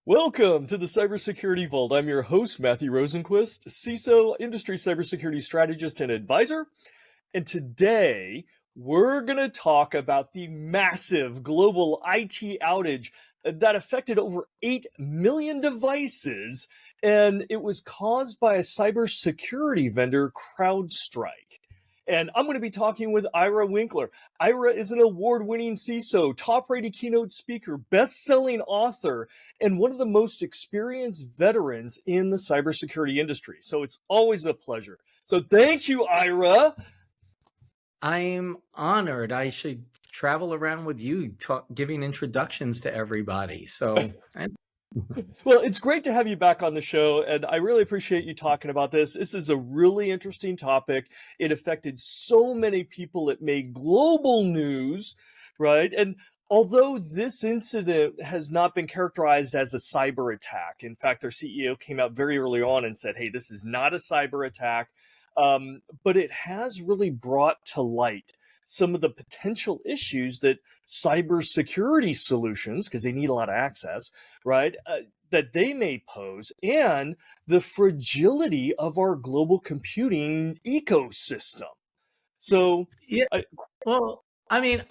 Welcome to the Cybersecurity Vault. I'm your host, Matthew Rosenquist, CISO, industry cybersecurity strategist and advisor. And today, we're going to talk about the massive global IT outage that affected over 8 million devices, and it was caused by a cybersecurity vendor, CrowdStrike. And I'm going to be talking with Ira Winkler. Ira is an award-winning CISO, top-rated keynote speaker, best-selling author, and one of the most experienced veterans in the cybersecurity industry. So it's always a pleasure. So thank you, Ira. I'm honored. I should travel around with you, giving introductions to everybody. So, Well, it's great to have you back on the show, and I really appreciate you talking about this. This is a really interesting topic. It affected so many people. It made global news, right? And although this incident has not been characterized as a cyber attack, in fact, their CEO came out very early on and said, hey, this is not a cyber attack, but it has really brought to light some of the potential issues that cybersecurity solutions, because they need a lot of access, right, that they may pose, and the fragility of our global computing ecosystem. So, yeah. Well, I mean,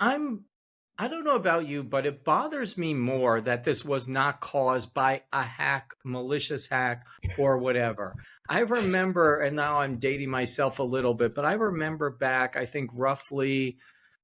I don't know about you, but it bothers me more that this was not caused by a hack, malicious hack, or whatever. I remember, and now I'm dating myself a little bit, but I remember back, I think roughly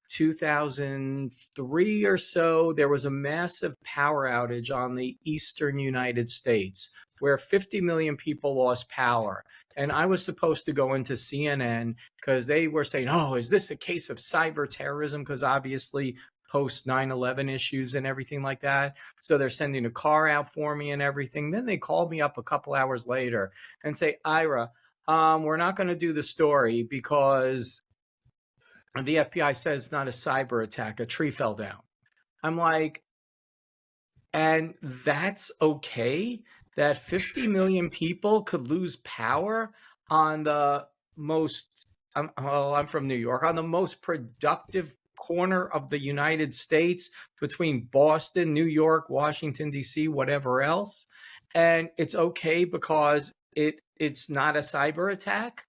2003 or so, there was a massive power outage on the eastern United States where 50 million people lost power. And I was supposed to go into CNN because they were saying, oh, is this a case of cyber terrorism? Because obviously post 9/11 issues and everything like that. So they're sending a car out for me and everything. Then they called me up a couple hours later and say, Ira, we're not going to do the story because the FBI says it's not a cyber attack. A tree fell down. I'm like, and that's okay? That 50 million people could lose power on the most, I'm from New York, on the most productive corner of the United States between Boston, New York, Washington, D.C., whatever else. And it's okay because it's not a cyber attack.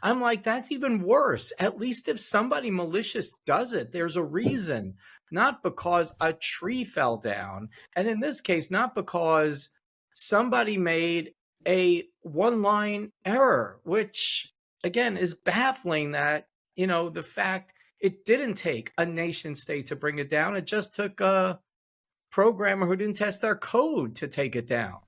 I'm like, that's even worse. At least if somebody malicious does it, there's a reason, not because a tree fell down. And in this case, not because somebody made a one-line error, which again is baffling that, the fact it didn't take a nation state to bring it down. It just took a programmer who didn't test their code to take it down.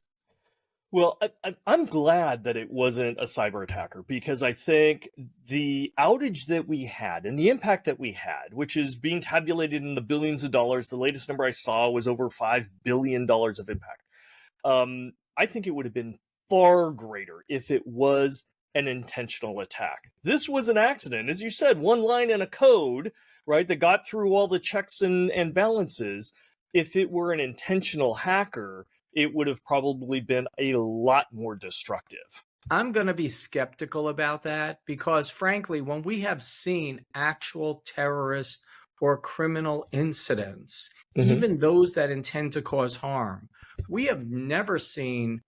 well, I'm glad that it wasn't a cyber attacker, because I think the outage that we had and the impact that we had, which is being tabulated in the billions of dollars, the latest number I saw was over $5 billion of impact. I think it would have been far greater if it was an intentional attack. This was an accident, as you said, one line in a code, right, that got through all the checks and balances. If it were an intentional hacker, it would have probably been a lot more destructive. I'm going to be skeptical about that because, frankly, when we have seen actual terrorist or criminal incidents, even those that intend to cause harm, we have never seen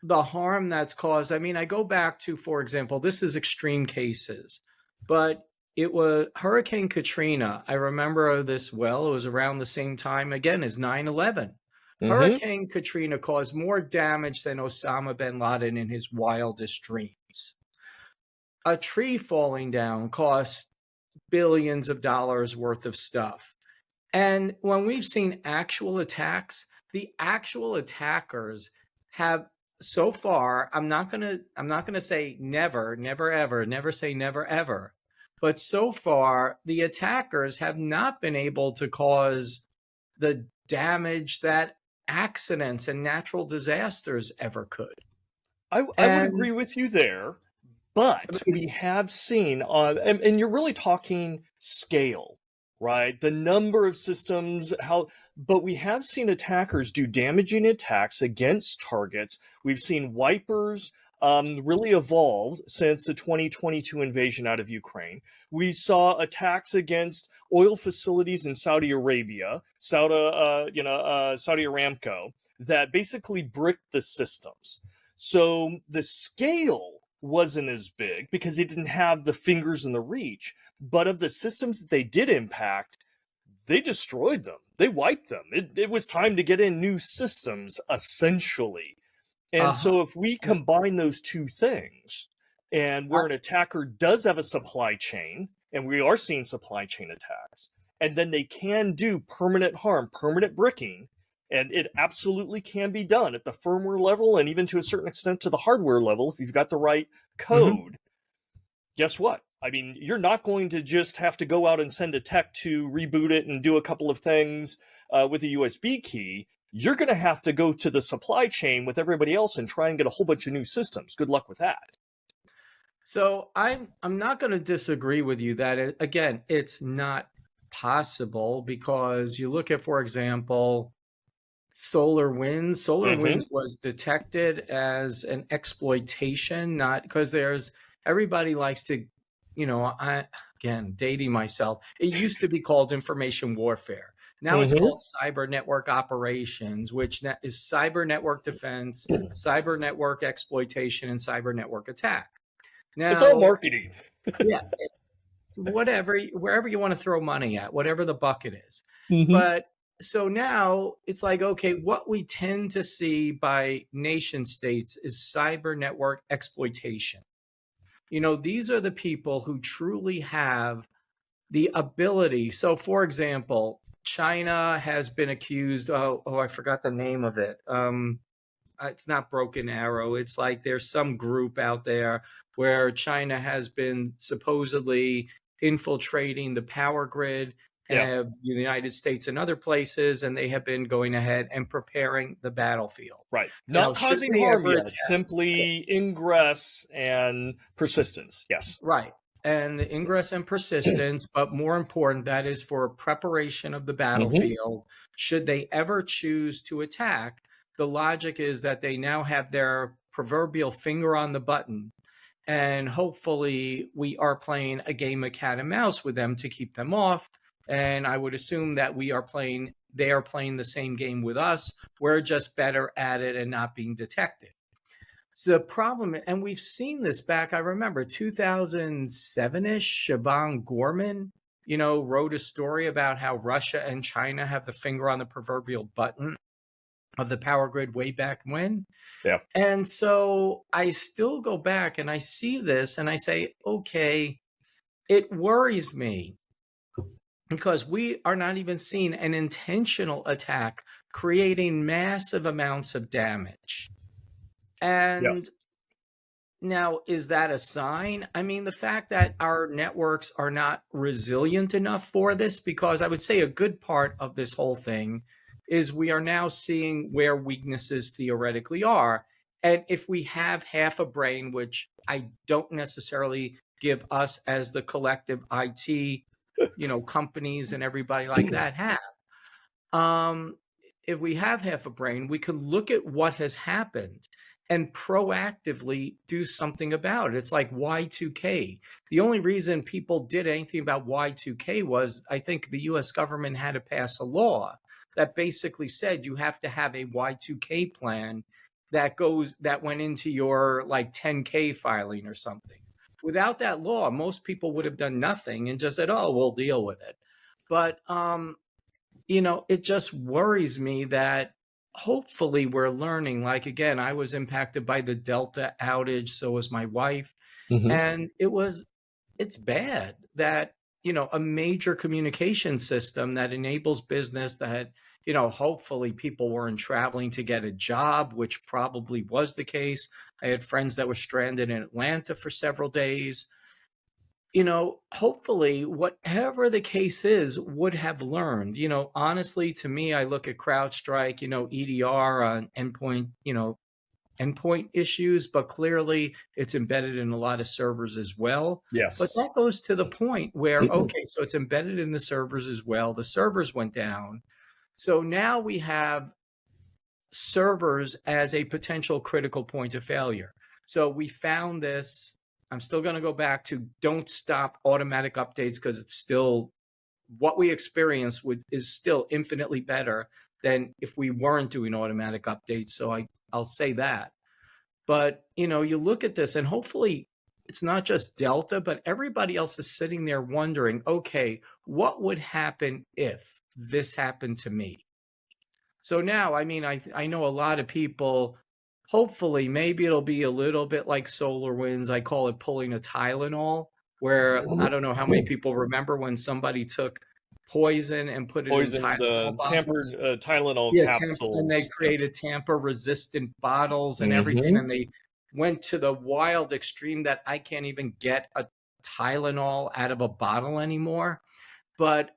the harm that's caused. I mean, I go back to, for example, this is extreme cases, but it was Hurricane Katrina. I remember this well. It was around the same time, again, as 9/11. Hurricane Katrina caused more damage than Osama bin Laden in his wildest dreams. A tree falling down cost billions of dollars worth of stuff. And when we've seen actual attacks, the actual attackers have so far, I'm not gonna say never, never ever, never say never ever. But so far, the attackers have not been able to cause the damage that accidents and natural disasters ever could. I would agree with you there, but we have seen and you're really talking scale, right? The number of systems, but we have seen attackers do damaging attacks against targets. We've seen wipers, really evolved since the 2022 invasion out of Ukraine. We saw attacks against oil facilities in Saudi Arabia, Saudi Aramco, that basically bricked the systems. So the scale wasn't as big because it didn't have the fingers and the reach. But of the systems that they did impact, they destroyed them. They wiped them. It was time to get in new systems, essentially. And Uh-huh. so if we combine those two things, and where an attacker does have a supply chain, and we are seeing supply chain attacks, and then they can do permanent harm, permanent bricking, and it absolutely can be done at the firmware level and even to a certain extent to the hardware level if you've got the right Mhm. code. Guess what? I mean, you're not going to just have to go out and send a tech to reboot it and do a couple of things with a USB key. You're going to have to go to the supply chain with everybody else and try and get a whole bunch of new systems. Good luck with that. So I'm not going to disagree with you that again, it's not possible because you look at, for example, SolarWinds. Mm-hmm. SolarWinds was detected as an exploitation, not because everybody likes to, I again dating myself. It used to be called information warfare. Now it's Mm-hmm. called cyber network operations, which is cyber network defense, cyber network exploitation, and cyber network attack. It's all Now, marketing. yeah, whatever, wherever you want to throw money at, whatever the bucket is. Mm-hmm. But so now it's like, okay, what we tend to see by nation states is cyber network exploitation. These are the people who truly have the ability. So, for example, China has been accused. Oh, I forgot the name of it. It's not Broken Arrow. It's like there's some group out there where China has been supposedly infiltrating the power grid Yeah, of the United States and other places, and they have been going ahead and preparing the battlefield. right. Now, Not should causing they harm ever yet, attack? simply ingress and persistence. Yes. Right. And the ingress and persistence, but more important, that is for preparation of the Mm-hmm. battlefield. Should they ever choose to attack, the logic is that they now have their proverbial finger on the button. And hopefully, we are playing a game of cat and mouse with them to keep them off. And I would assume that they are playing the same game with us. We're just better at it and not being detected. So the problem, and we've seen this back, I remember 2007-ish, Siobhan Gorman, wrote a story about how Russia and China have the finger on the proverbial button of the power grid way back when. Yeah. And so I still go back and I see this and I say, okay, it worries me because we are not even seeing an intentional attack creating massive amounts of damage. Yeah. And now, is that a sign? I mean, the fact that our networks are not resilient enough for this, because I would say a good part of this whole thing is we are now seeing where weaknesses theoretically are. And if we have half a brain, which I don't necessarily give us as the collective IT, companies and everybody like that have. Um, if we have half a brain, we could look at what has happened and proactively do something about it. It's like Y2K. The only reason people did anything about Y2K was I think the US government had to pass a law that basically said you have to have a Y2K plan that went into your like 10K filing or something. Without that law, most people would have done nothing and just said, "Oh, we'll deal with it." But it just worries me that hopefully we're learning. Like, again, I was impacted by the Delta outage, so was my wife. Mm-hmm. And it's bad that, a major communication system that enables business that, hopefully people weren't traveling to get a job, which probably was the case. I had friends that were stranded in Atlanta for several days. Hopefully, whatever the case is, would have learned. Honestly, to me, I look at CrowdStrike, EDR on endpoint issues, but clearly it's embedded in a lot of servers as well. But Yes. that goes to the point where, okay, so it's embedded in the servers as well. The servers went down. So now we have servers as a potential critical point of failure. So we found this. I'm still going to go back to don't stop automatic updates because it's still what we experience is still infinitely better than if we weren't doing automatic updates. So I'll say that. But you look at this and hopefully it's not just Delta, but everybody else is sitting there wondering, okay, what would happen if this happened to me? So now, I mean, I know a lot of people, hopefully, maybe it'll be a little bit like SolarWinds. I call it pulling a Tylenol, where I don't know how many people remember when somebody took poison and put it in Poisoned, Tylenol tampered bottles. Tylenol Yeah, and they capsules. Yes. created tamper-resistant bottles and everything, Hmm. and they went to the wild extreme that I can't even get a Tylenol out of a bottle anymore. But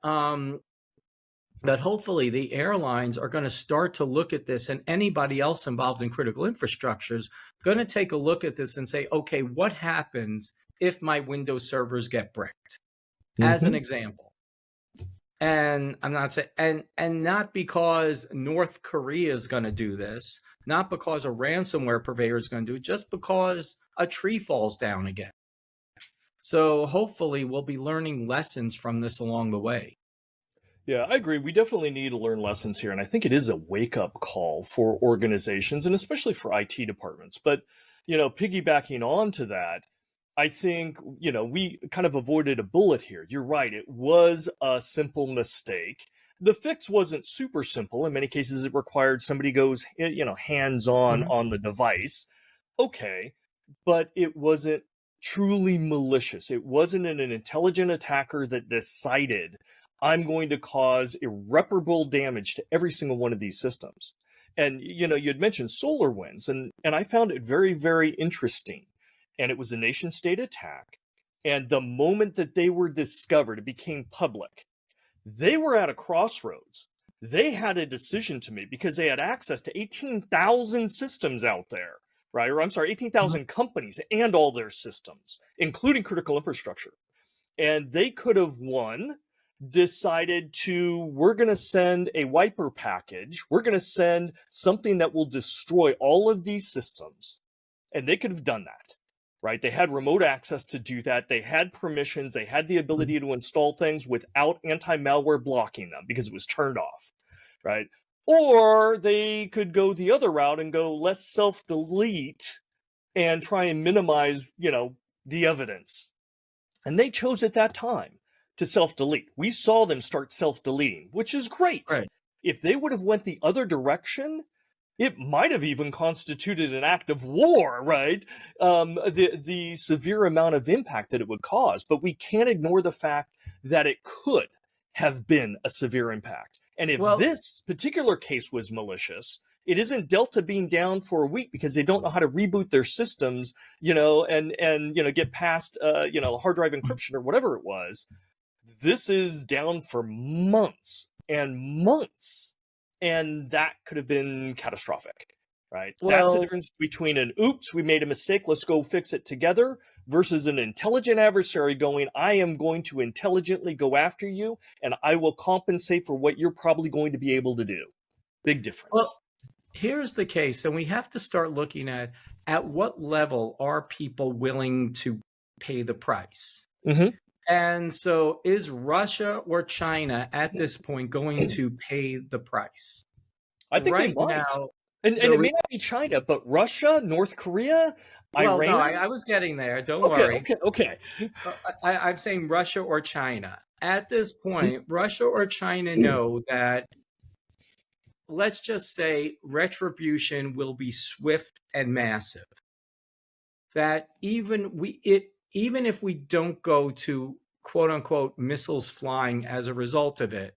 that hopefully the airlines are going to start to look at this, and anybody else involved in critical infrastructure is going to take a look at this and say, okay, what happens if my Windows servers get bricked? As an Hmm. example. And I'm not saying, and not because North Korea is going to do this, not because a ransomware purveyor is going to do it, just because a tree falls down again. So hopefully we'll be learning lessons from this along the way. Yeah, I agree. We definitely need to learn lessons here. And I think it is a wake up call for organizations and especially for IT departments. But, piggybacking on to that, I think, we kind of avoided a bullet here. You're right. It was a simple mistake. The fix wasn't super simple. In many cases, it required somebody goes, hands on the device. Okay. But it wasn't truly malicious. It wasn't an intelligent attacker that decided I'm going to cause irreparable damage to every single one of these systems. And you had mentioned SolarWinds, and I found it very, very interesting. And it was a nation state attack. And the moment that they were discovered, it became public. They were at a crossroads. They had a decision to make because they had access to 18,000 systems out there, right? Or I'm sorry, 18,000 companies and all their systems, including critical infrastructure. And they could have, one, decided to, we're going to send a wiper package. We're going to send something that will destroy all of these systems. And they could have done that, right? They had remote access to do that. They had permissions. They had the ability to install things without anti-malware blocking them because it was turned off, right? Or they could go the other route and go, let's self-delete and try and minimize, the evidence. And they chose at that time to self-delete. We saw them start self-deleting, which is great. Right. If they would have went the other direction, it might have even constituted an act of war, right? The severe amount of impact that it would cause. But we can't ignore the fact that it could have been a severe impact. And if Well, this particular case was malicious, it isn't Delta being down for a week because they don't know how to reboot their systems, and get past hard drive encryption or whatever it was. This is down for months and months, and that could have been catastrophic, right? That's the well, difference between an oops, we made a mistake, let's go fix it together, versus an intelligent adversary going, I am going to intelligently go after you, and I will compensate for what you're probably going to be able to do. Big well, difference. here's the case, and we have to start looking at what level are people willing to pay the price. Mm-hmm. And so is Russia or China at this point going to pay the price? I think they Right might. now, And it may not be China, but Russia, North Korea, well, no, Iran. I was getting there. Don't Okay, worry. okay, okay. I'm saying Russia or China. At this point, Russia or China know that, let's just say, retribution will be swift and massive. That even if we don't go to quote unquote missiles flying as a result of it,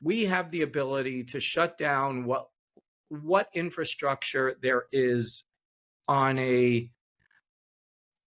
we have the ability to shut down what infrastructure there is on a,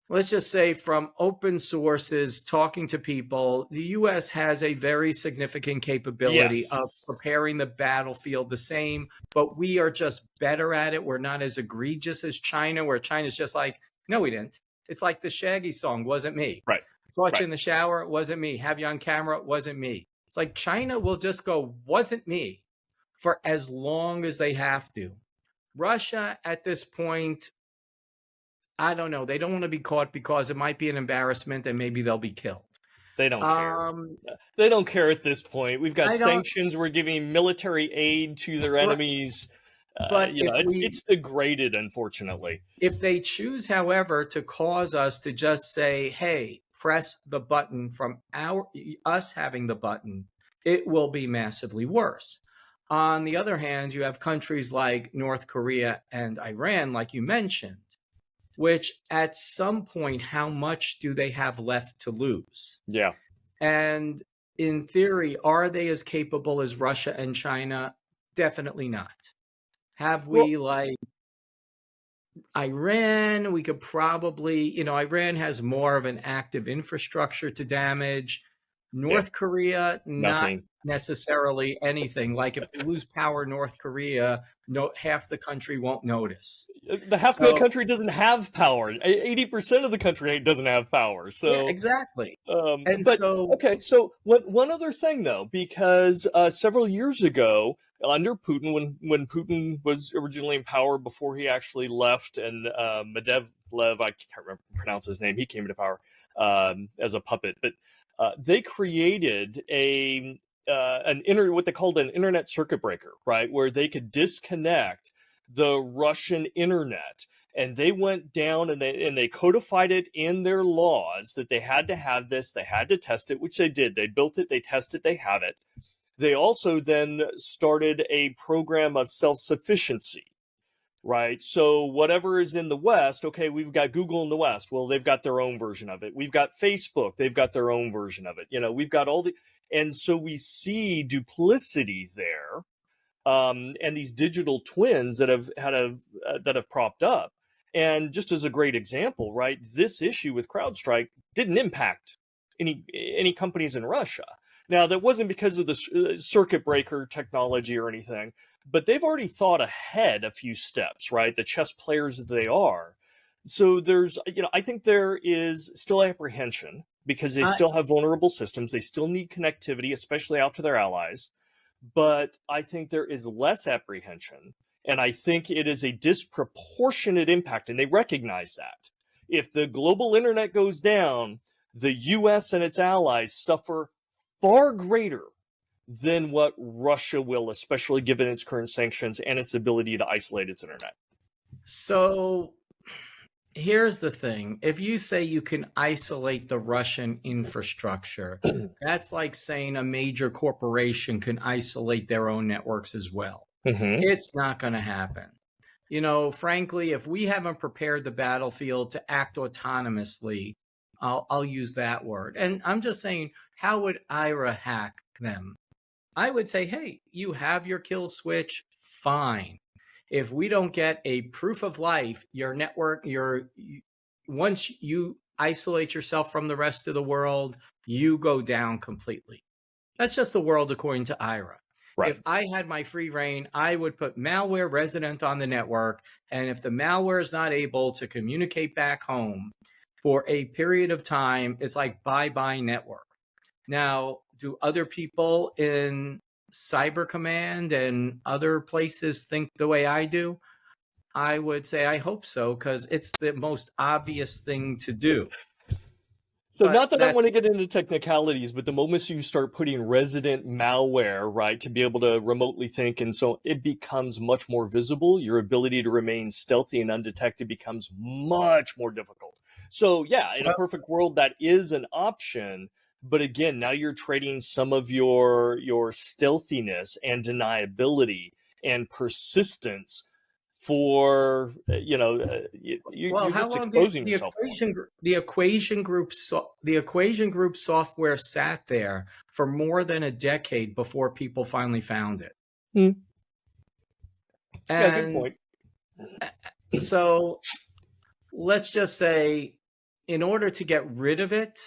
let's just say, from open sources, talking to people. The US has a very significant capability of Yes. preparing the battlefield the same, but we are just better at it. We're not as egregious as China, where China's just like, no, we didn't. It's like the Shaggy song, wasn't me. Right. Caught you Right. in the shower, wasn't me. Have you on camera, wasn't me. It's like China will just go, wasn't me, for as long as they have to. Russia at this point, I don't know. They don't want to be caught because it might be an embarrassment and maybe they'll be killed. They don't care. Um, They don't care at this point. We've got I don't. sanctions. We're giving military aid to their Right. enemies. But It's degraded, unfortunately. if they choose, however, to cause us to just say, "Hey, press the button," from us having the button, it will be massively worse. On the other hand, you have countries like North Korea and Iran, like you mentioned, which at some point, how much do they have left to lose? Yeah. And in theory, are they as capable as Russia and China? Definitely not. Have Well, we like Iran? We could probably, Iran has more of an active infrastructure to damage. yeah, North Korea, not nothing. necessarily anything. Like if they lose power, North Korea, no, half the country won't notice. The half the So, country doesn't have power. 80% of the country doesn't have power. yeah, So, exactly. And but so, okay. So one other thing though, because several years ago, under Putin, when Putin was originally in power before he actually left, and Medvedev, I can't remember pronounce his name, he came into power as a puppet, but they created what they called an internet circuit breaker, right, where they could disconnect the Russian internet, and they went down and they codified it in their laws that they had to have this, they had to test it, which they did. They built it, they tested, they have it. They also then started a program of self-sufficiency, right? So whatever is in the West, okay, we've got Google in the West. Well, they've got their own version of it. We've got Facebook, they've got their own version of it. We've got and so we see duplicity there, and these digital twins that have propped up. And just as a great example, right, this issue with CrowdStrike didn't impact any companies in Russia. Now, that wasn't because of the circuit breaker technology or anything, but they've already thought ahead a few steps, right? The chess players that they are. So I think there is still apprehension because they I, still have vulnerable systems. They still need connectivity, especially out to their allies. But I think there is less apprehension, and I think it is a disproportionate impact, and they recognize that. If the global internet goes down, the US and its allies suffer far greater than what Russia will, especially given its current sanctions and its ability to isolate its internet. so here's the thing. If you say you can isolate the Russian infrastructure, that's like saying a major corporation can isolate their own networks as well. Mm-hmm. It's not going to happen. Frankly, if we haven't prepared the battlefield to act autonomously, I'll use that word. And I'm just saying, how would Ira hack them? I would say, hey, you have your kill switch, fine. If we don't get a proof of life, your network, once you isolate yourself from the rest of the world, you go down completely. That's just the world according to Ira. Right. If I had my free reign, I would put malware resident on the network. And if the malware is not able to communicate back home for a period of time, it's like bye-bye network. Now, do other people in Cyber Command and other places think the way I do? I would say I hope so, because it's the most obvious thing to do. So But not that I want to get into technicalities, but the moment you start putting resident malware, right, to be able to remotely think, and so it becomes much more visible. Your ability to remain stealthy and undetected becomes much more difficult. So yeah, in a perfect world, that is an option. But again, now you're trading some of your stealthiness and deniability and persistence for you're how just long did exposing yourself more. the equation group software sat there for more than a decade before people finally found it? Yeah, good And point. so let's just say, in order to get rid of it,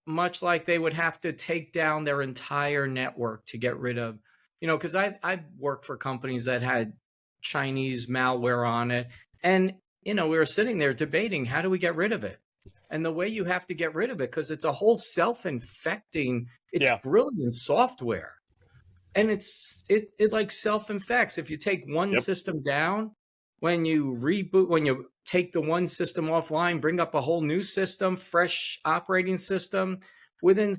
much like they would have to take down their entire network to get rid of, because I've worked for companies that had Chinese malware on it. And, we were sitting there debating, how do we get rid of it? And the way you have to get rid of it, because it's a whole self-infecting, it's brilliant software. And it like self-infects. If you take one system down, when you reboot, when you take the one system offline, bring up a whole new system, fresh operating system, within,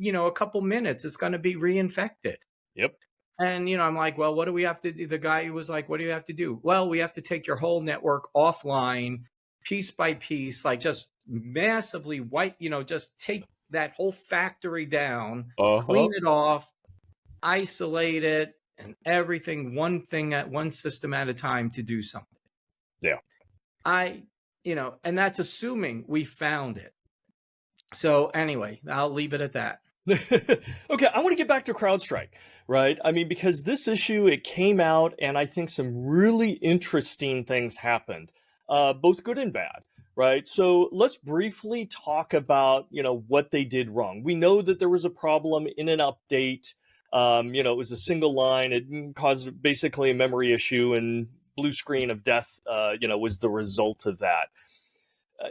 a couple minutes, it's going to be reinfected. Yep. And, I'm like, well, what do we have to do? The guy was like, what do you have to do? Well, we have to take your whole network offline, piece by piece, like just massively just take that whole factory down, Uh-huh. clean it off, isolate it, and everything, one system at a time to do something. Yeah. And that's assuming we found it. So anyway, I'll leave it at that. Okay, I want to get back to CrowdStrike, right? I mean, because this issue, it came out, and I think some really interesting things happened, both good and bad, right? So let's briefly talk about, what they did wrong. We know that there was a problem in an update. It was a single line. It caused basically a memory issue, and blue screen of death, was the result of that.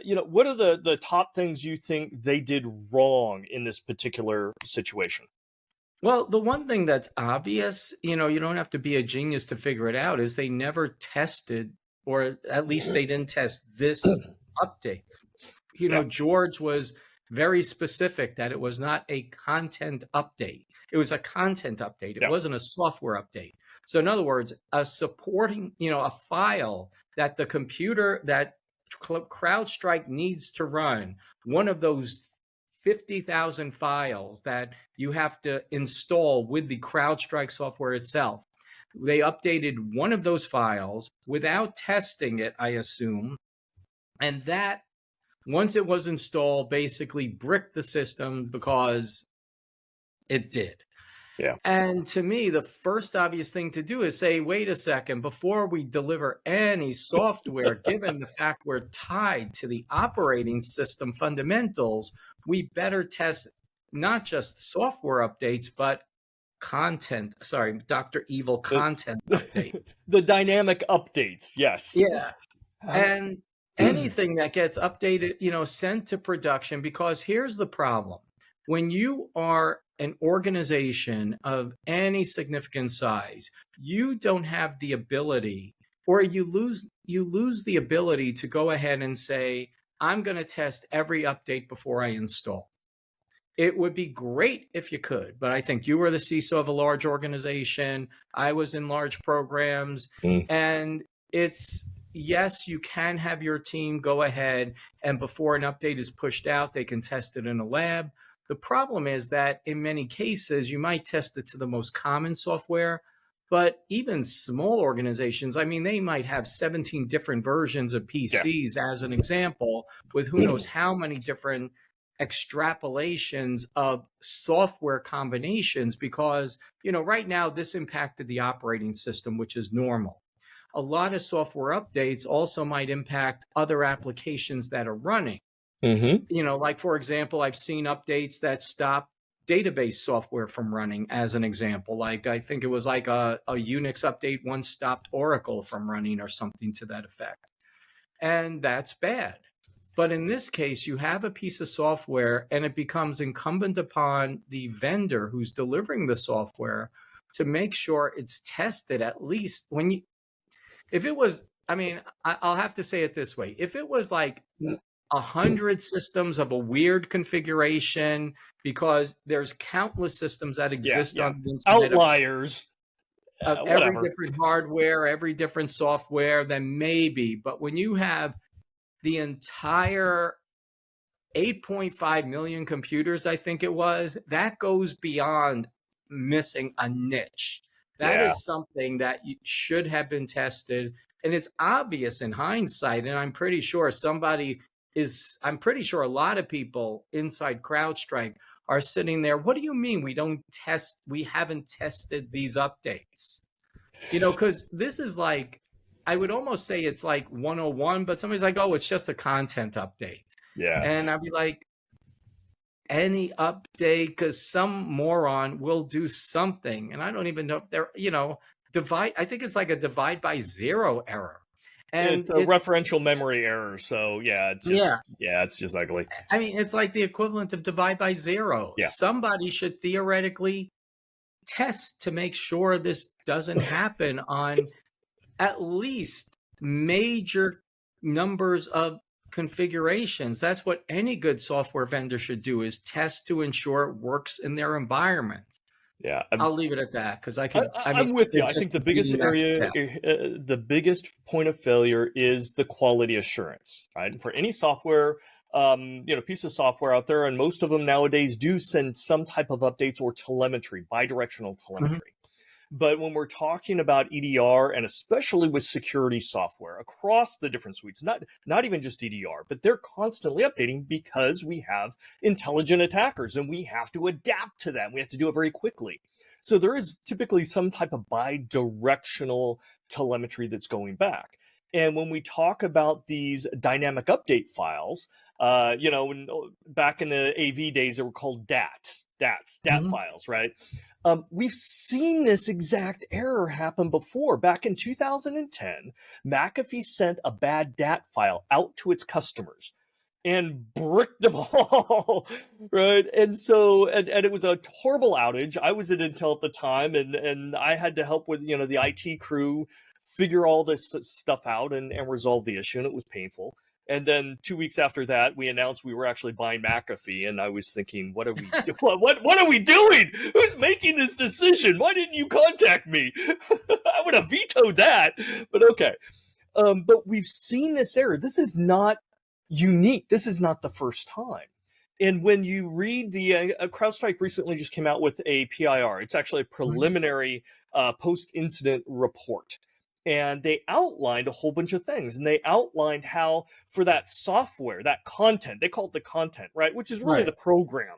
What are the top things you think they did wrong in this particular situation? Well, the one thing that's obvious, you don't have to be a genius to figure it out, is they never tested, or at least they didn't test this update. Yeah. George was very specific that it was not a content update. It was a content update. It Yeah. wasn't a software update. So in other words, a supporting, a file that the computer that CrowdStrike needs to run, one of those 50,000 files that you have to install with the CrowdStrike software itself. They updated one of those files without testing it, I assume. And that, once it was installed, basically bricked the system because it did. Yeah. And to me, the first obvious thing to do is say, wait a second, before we deliver any software, given the fact we're tied to the operating system fundamentals, we better test not just software updates, but Dr. Evil content update. The dynamic updates, yes. Yeah. And anything that gets updated, sent to production, because here's the problem. When you are an organization of any significant size, you don't have the ability, or you lose the ability to go ahead and say, I'm going to test every update before I install. It would be great if you could, but I think you were the CISO of a large organization. I was in large programs, and yes, you can have your team go ahead and before an update is pushed out, they can test it in a lab. The problem is that in many cases, you might test it to the most common software, but even small organizations, they might have 17 different versions of PCs, as an example, with who knows how many different extrapolations of software combinations, because, right now this impacted the operating system, which is normal. A lot of software updates also might impact other applications that are running. Like, for example, I've seen updates that stop database software from running, as an example. Like, I think it was like a Unix update once stopped Oracle from running or something to that effect. And that's bad. But in this case, you have a piece of software, and it becomes incumbent upon the vendor who's delivering the software to make sure it's tested, at least if it was, I'll have to say it this way. If it was like 100 systems of a weird configuration, because there's countless systems that exist on the internet, outliers of every different hardware, every different software, then maybe. But when you have the entire 8.5 million computers, I think it was, that goes beyond missing a niche. That is something that should have been tested. And it's obvious in hindsight. And I'm pretty sure a lot of people inside CrowdStrike are sitting there. What do you mean we haven't tested these updates? Because this is like, I would almost say it's like 101, but somebody's like, oh, it's just a content update. Yeah. And I'd be like, any update, because some moron will do something. And I don't even know if they're, I think it's like a divide by zero error. And it's a referential memory error. So it's just ugly. It's like the equivalent of divide by zero. Yeah. Somebody should theoretically test to make sure this doesn't happen on at least major numbers of configurations. That's what any good software vendor should do, is test to ensure it works in their environment. Yeah, I'll leave it at that because I mean, I'm with you. it's I just think the biggest beating that to area, death. the biggest point of failure is the quality assurance, right? And for any software, piece of software out there, and most of them nowadays do send some type of updates or telemetry, bidirectional Mhm. telemetry. But when we're talking about EDR, and especially with security software across the different suites, not even just EDR, but they're constantly updating because we have intelligent attackers and we have to adapt to them. We have to do it very quickly. So there is typically some type of bi-directional telemetry that's going back. And when we talk about these dynamic update files, back in the AV days, they were called DAT Mhm. files, right? We've seen this exact error happen before. Back in 2010, McAfee sent a bad DAT file out to its customers and bricked them all, right? And it was a horrible outage. I was at Intel at the time, and I had to help with the IT crew figure all this stuff out and resolve the issue, and it was painful. And then 2 weeks after that, we announced we were actually buying McAfee, and I was thinking, what are we what are we doing? Who's making this decision? Why didn't you contact me? I would have vetoed that. But okay. But we've seen this error. This is not unique. This is not the first time. And when you read CrowdStrike recently just came out with a PIR. It's actually a Mhm. preliminary post-incident report. And they outlined a whole bunch of things. And they outlined how for that software, that content, they call it the content, right? Which is really Right. the program.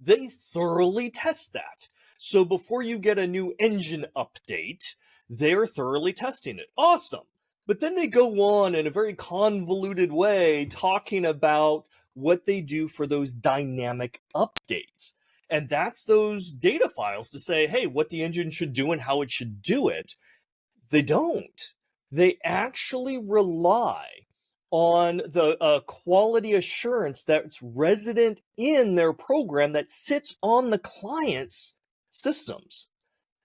They thoroughly test that. So before you get a new engine update, they're thoroughly testing it. Awesome. But then they go on in a very convoluted way talking about what they do for those dynamic updates. And that's those data files to say, hey, what the engine should do and how it should do it. They don't. They actually rely on the quality assurance that's resident in their program that sits on the client's systems.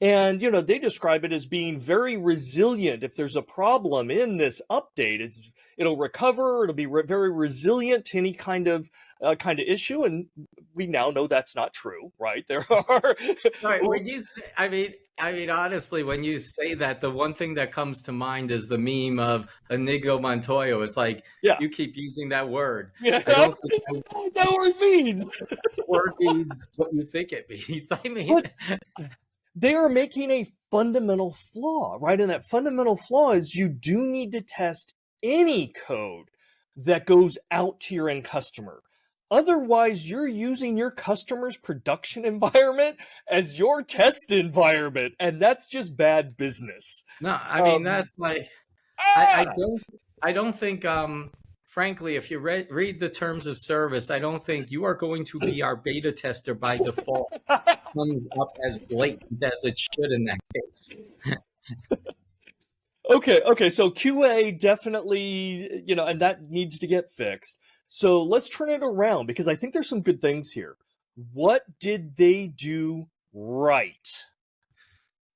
And they describe it as being very resilient. If there's a problem in this update, it'll recover. It'll be very resilient to any kind of issue. And we now know that's not true, right? There are Right. When oops, you say, I mean, honestly, when you say that, the one thing that comes to mind is the meme of Inigo Montoya. It's like, yeah, you keep using that word. yeah. I I don't don't think think that that's what that word means. word means what you think it means. I mean, But they are making a fundamental flaw, right? And that fundamental flaw is you do need to test any code that goes out to your end customer. Otherwise, you're using your customer's production environment as your test environment, and that's just bad business. no, I mean, Um, that's like, I ah, don't think, frankly, if you read the terms of service, I don't think you are going to be our beta tester by default. Comes up as blatant as it should in that case. okay. So QA definitely, and that needs to get fixed. So let's turn it around because I think there's some good things here. What did they do right?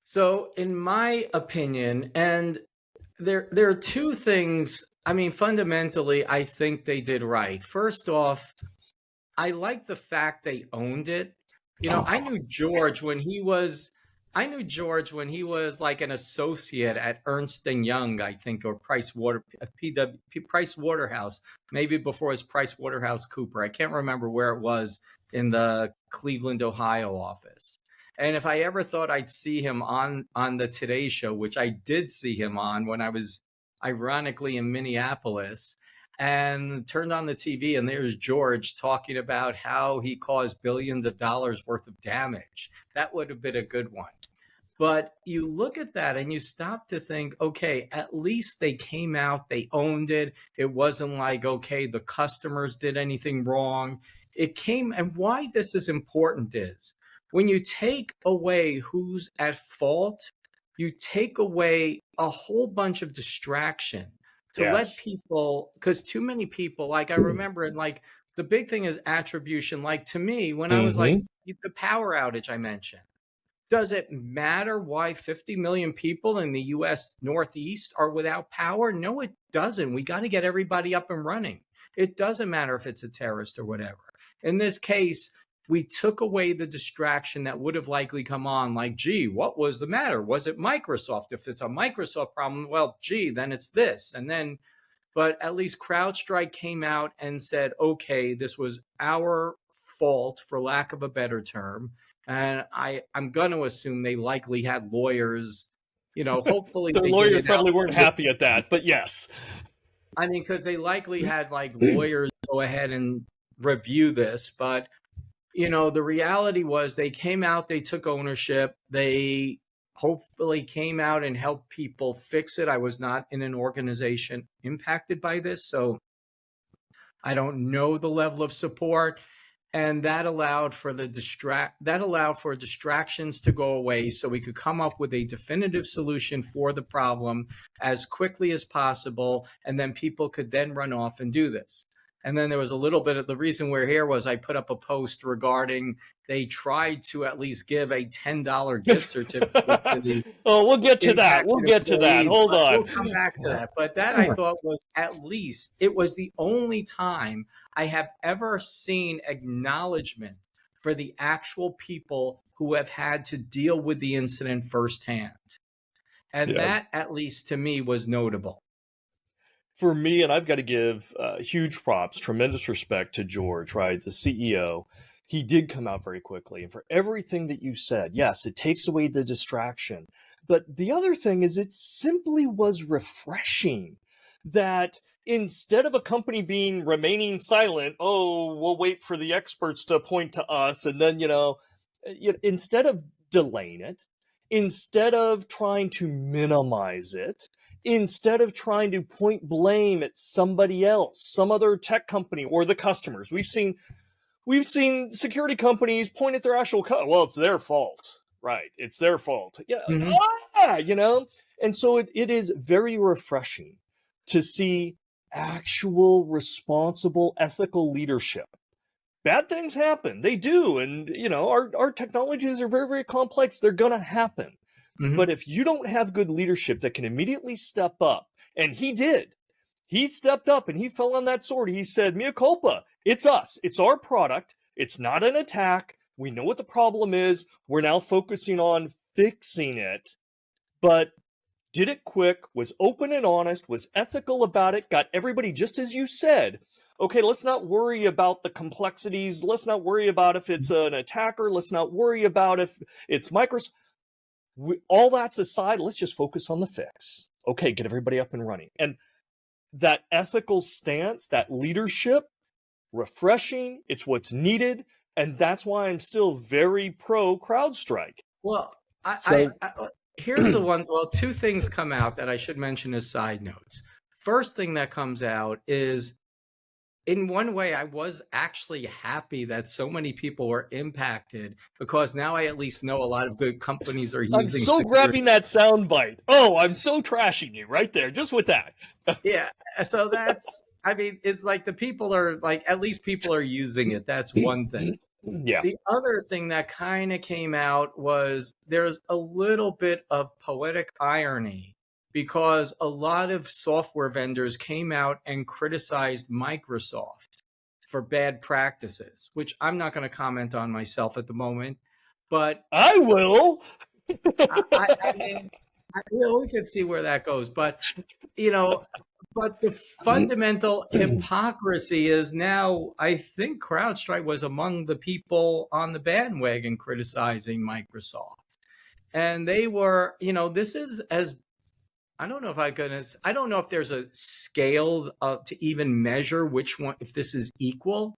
So, in my opinion, and there are two things. I mean, fundamentally, I think they did right. First off, I like the fact they owned it. You know, Oh, yes. I knew George when he was like an associate at Ernst and Young, I think, or Price Waterhouse, maybe before his Price Waterhouse Cooper. I can't remember where it was in the Cleveland, Ohio office. And if I ever thought I'd see him on the Today Show, which I did see him on when I was ironically in Minneapolis, and turned on the TV, and there's George talking about how he caused billions of dollars worth of damage. That would have been a good one. But you look at that and you stop to think, okay, at least they came out, they owned it. It wasn't like, okay, the customers did anything wrong. It came, and why this is important is when you take away who's at fault, you take away a whole bunch of distraction to let Yes. people, because too many people, like I remember, and like the big thing is attribution. Like to me, when I was like Mm-hmm. the power outage I mentioned, Does it matter why 50 million people in the US Northeast are without power? No, it doesn't. We got to get everybody up and running. It doesn't matter if it's a terrorist or whatever. In this case, we took away the distraction that would have likely come on, like, gee, what was the matter? Was it Microsoft? If it's a Microsoft problem, well, gee, then it's this. And then, but at least CrowdStrike came out and said, okay, this was our fault, for lack of a better term. And I'm going to assume they likely had lawyers, hopefully The they did lawyers it out. probably weren't happy at that, but yes. I mean, because they likely had like lawyers go ahead and review this. But, the reality was they came out, they took ownership. They hopefully came out and helped people fix it. I was not in an organization impacted by this, so I don't know the level of support. And that allowed for distractions to go away, so we could come up with a definitive solution for the problem as quickly as possible, and then people could then run off and do this. And then there was a little bit of the reason we're here was I put up a post regarding they tried to at least give a $10 gift certificate to the Oh, we'll get to that. impacted We'll get to that. employees, Hold but on. we'll come back to that. But that I thought was, at least it was the only time I have ever seen acknowledgement for the actual people who have had to deal with the incident firsthand. And that, at least to me, was notable. For me, and I've got to give huge props, tremendous respect to George, right, the CEO. He did come out very quickly. And for everything that you said, yes, it takes away the distraction. But the other thing is it simply was refreshing that instead of a company remaining silent, oh, we'll wait for the experts to point to us. And then, instead of delaying it, instead of trying to minimize it, instead of trying to point blame at somebody else, some other tech company or the customers. We've seen security companies point at their actual well, it's their fault. Right. It's their fault. Yeah. Mm-hmm. And so it is very refreshing to see actual responsible ethical leadership. Bad things happen. They do. And, our technologies are very, very complex. They're going to happen. Mm-hmm. But if you don't have good leadership that can immediately step up, and he did, he stepped up and he fell on that sword. He said, mea culpa, it's us. It's our product. It's not an attack. We know what the problem is. We're now focusing on fixing it. But did it quick, was open and honest, was ethical about it, got everybody, just as you said, okay, let's not worry about the complexities. Let's not worry about if it's an attacker. Let's not worry about if it's Microsoft. All that's aside, let's just focus on the fix. Okay, get everybody up and running. And that ethical stance, that leadership, refreshing, it's what's needed. And that's why I'm still very pro CrowdStrike. Well, here's the one. Well, two things come out that I should mention as side notes. First thing that comes out is, in one way, I was actually happy that so many people were impacted, because now I at least know a lot of good companies are using. I'm so grabbing that soundbite. Oh, I'm so trashing you right there, just with that. Yeah. So that's, I mean, it's like the people are like, at least people are using it. That's one thing. Yeah. The other thing that kind of came out was there's a little bit of poetic irony, because a lot of software vendors came out and criticized Microsoft for bad practices, which I'm not going to comment on myself at the moment, but I will. I mean, we can see where that goes, but but the fundamental hypocrisy is now, I think CrowdStrike was among the people on the bandwagon criticizing Microsoft. And they were, this is as, I don't know if there's a scale to even measure which one, if this is equal,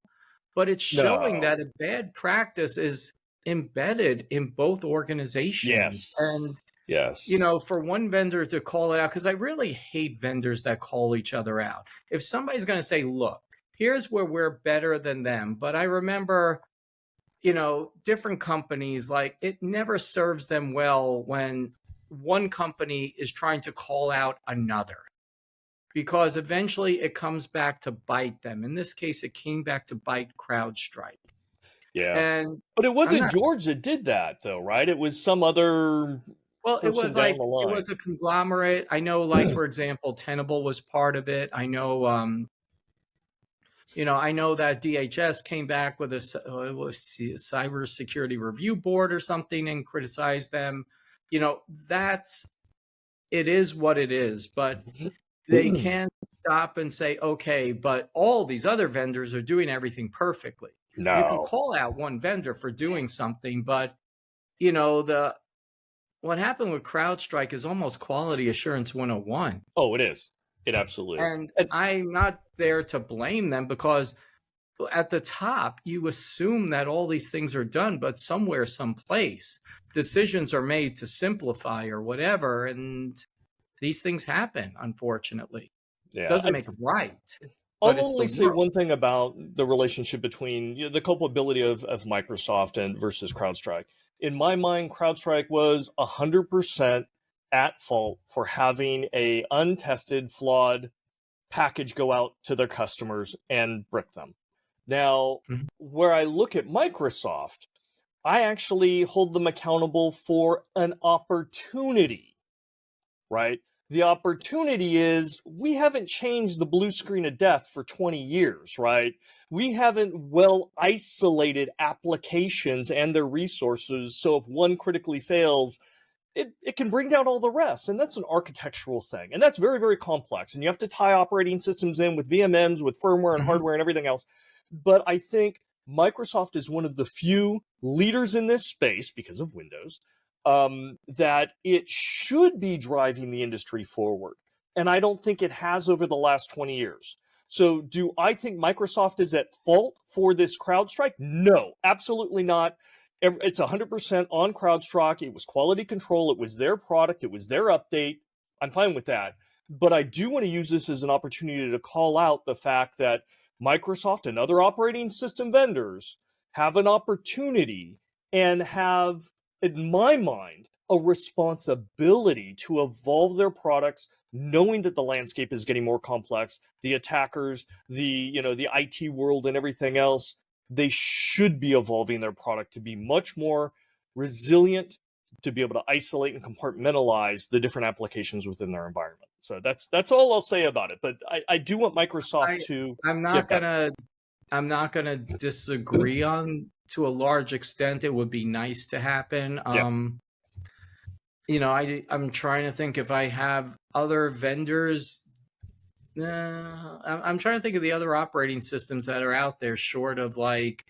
but it's showing that a bad practice is embedded in both organizations. Yes. And yes, for one vendor to call it out, because I really hate vendors that call each other out. If somebody's going to say, look, here's where we're better than them, but I remember, different companies, like, it never serves them well when one company is trying to call out another, because eventually it comes back to bite them. In this case, it came back to bite CrowdStrike. Yeah. And But it I'm wasn't not, George that did that, though, right? It was some other well, it person was down like, the it line. was a conglomerate. I know, like, for example, Tenable was part of it. I know, I know that DHS came back with it was cybersecurity review board or something and criticized them. You know, that's, it is what it is, but they can't stop and say, okay, but all these other vendors are doing everything perfectly. You can No. call out one vendor for doing something, but the what happened with CrowdStrike is almost quality assurance 101. Oh, it is. It absolutely is. And And I'm not there to blame them because at the top, you assume that all these things are done, but somewhere, someplace, decisions are made to simplify or whatever. And these things happen, unfortunately. yeah, Doesn't make it right, I'll but it's the only say world. one thing about the relationship between the culpability of Microsoft and versus CrowdStrike. In my mind, CrowdStrike was 100% at fault for having a untested, flawed package go out to their customers and brick them. Now, Mhm. where I look at Microsoft, I actually hold them accountable for an opportunity, right? The opportunity is we haven't changed the blue screen of death for 20 years, right? We haven't well isolated applications and their resources. So if one critically fails, it can bring down all the rest. And that's an architectural thing. And that's very, very complex. And you have to tie operating systems in with VMMs, with firmware and Mhm. hardware and everything else. But I think Microsoft is one of the few leaders in this space because of Windows that it should be driving the industry forward. And I don't think it has over the last 20 years. So, do I think Microsoft is at fault for this CrowdStrike? No, absolutely not. It's 100% on CrowdStrike. It was quality control. It was their product. It was their update. I'm fine with that. But I do want to use this as an opportunity to call out the fact that Microsoft and other operating system vendors have an opportunity and have, in my mind, a responsibility to evolve their products, knowing that the landscape is getting more complex, the attackers, the IT world and everything else, they should be evolving their product to be much more resilient, to be able to isolate and compartmentalize the different applications within their environment. So that's all I'll say about it. But I do want Microsoft I to I'm get not better. gonna I'm not gonna disagree on, to a large extent. It would be nice to happen. Yeah. I'm trying to think if I have other vendors. I'm trying to think of the other operating systems that are out there, short of like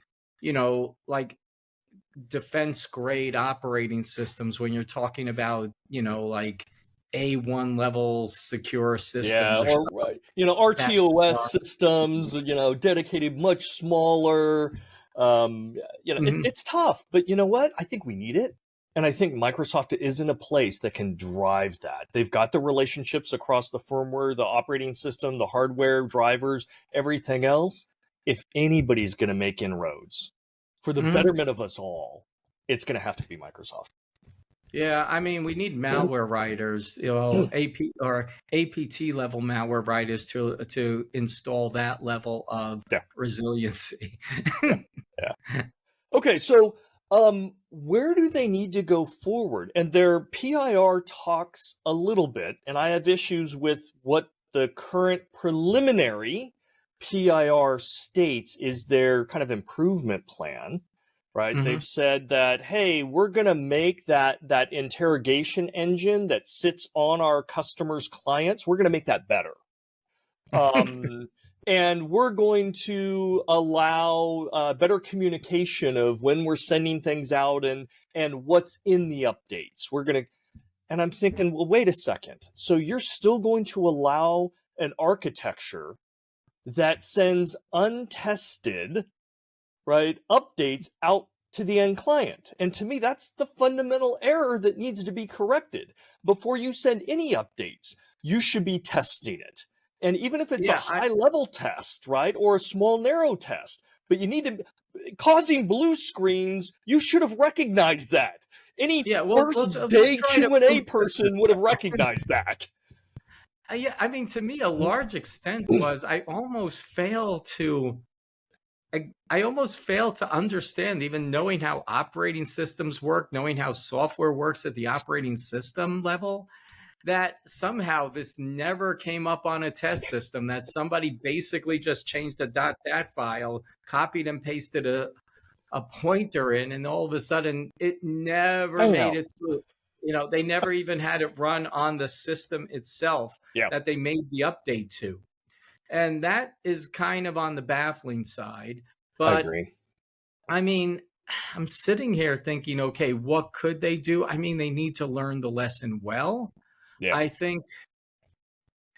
defense grade operating systems. When you're talking about, like A1 level secure Yeah, systems or or something that. RTOS systems, dedicated much smaller. Mhm. It's tough, but you know what? I think we need it, and I think Microsoft is in a place that can drive that. They've got the relationships across the firmware, the operating system, the hardware, drivers, everything else. If anybody's going to make inroads for the Mhm. betterment of us all, it's going to have to be Microsoft. Yeah, I mean, we need malware writers, AP or APT level malware writers to install that level of Yeah, resiliency. yeah, yeah. Okay, so where do they need to go forward? And their PIR talks a little bit, and I have issues with what the current preliminary PIR states is their kind of improvement plan, right? They've Mhm. said that, hey, we're going to make that interrogation engine that sits on our customers' clients, we're going to make that better. Um, and we're going to allow better communication of when we're sending things out and what's in the updates. And I'm thinking, well, wait a second. So you're still going to allow an architecture that sends untested, right, updates out to the end client. And to me, that's the fundamental error that needs to be corrected. Before you send any updates, you should be testing it. And even if it's a Yeah, I high level test, right, or a small narrow test, but you need to, causing blue screens, you should have recognized that. Any yeah, first we'll day try to Q&A prove this. person would have recognized that. Yeah, I mean, to me, a large extent was I almost fail to I almost fail to understand, even knowing how operating systems work, knowing how software works at the operating system level, that somehow this never came up on a test system, that somebody basically just changed a .dat file, copied and pasted a pointer in, and all of a sudden it never I made know. it through. They never even had it run on the system itself Yeah, that they made the update to. And that is kind of on the baffling side. I But agree. I mean, I'm sitting here thinking, okay, what could they do? I mean, they need to learn the lesson well. Yeah. I think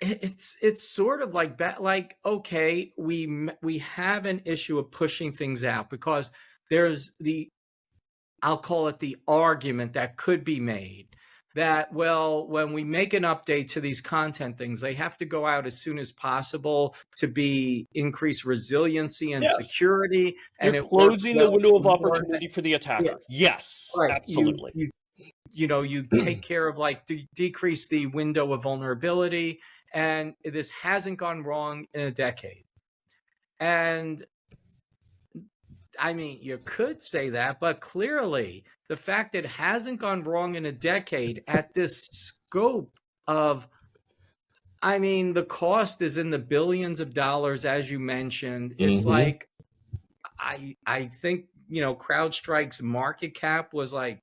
it's sort of like like, okay, we have an issue of pushing things out because there's I'll call it the argument that could be made that, well, when we make an update to these content things, they have to go out as soon as possible to be increase resiliency and Yes. security, and You're it works closing the well window for of more. opportunity for the Yeah, attacker. Yes, right. absolutely. You take care of, like, decrease the window of vulnerability, and this hasn't gone wrong in a decade. And I mean, you could say that, but clearly the fact that it hasn't gone wrong in a decade at this scope of, I mean, the cost is in the billions of dollars, as you mentioned. It's Hmm. like, I think, CrowdStrike's market cap was like,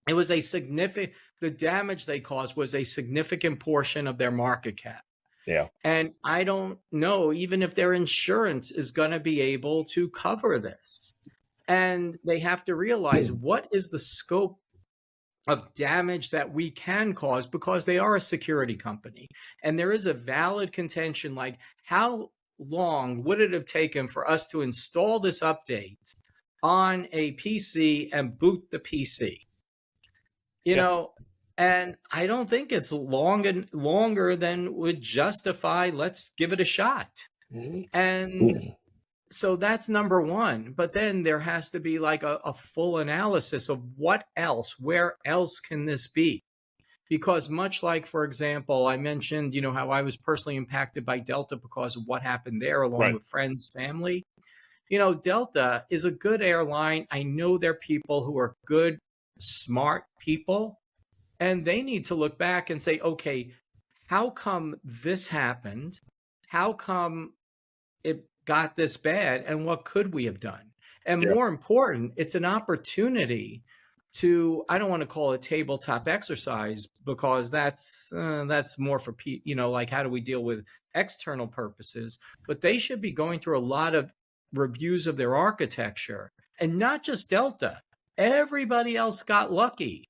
it was a significant, the damage they caused was a significant portion of their market cap. Yeah. And I don't know even if their insurance is going to be able to cover this. And they have to realize what is the scope of damage that we can cause, because they are a security company. And there is a valid contention, like, how long would it have taken for us to install this update on a PC and boot the PC? you Yeah. know and I don't think it's longer than would justify, let's give it a shot. Mhm. And so that's number one. But then there has to be like a full analysis of what else, where else can this be? Because much like, for example, I mentioned, how I was personally impacted by Delta because of what happened there, along Right. with friends, family. Delta is a good airline. I know they're people who are good, smart people, and they need to look back and say, okay, how come this happened? How come it got this bad? And what could we have done? And Yeah. more important, it's an opportunity to, I don't want to call it tabletop exercise, because that's more for like, how do we deal with external purposes? But they should be going through a lot of reviews of their architecture, and not just Delta. Everybody else got lucky.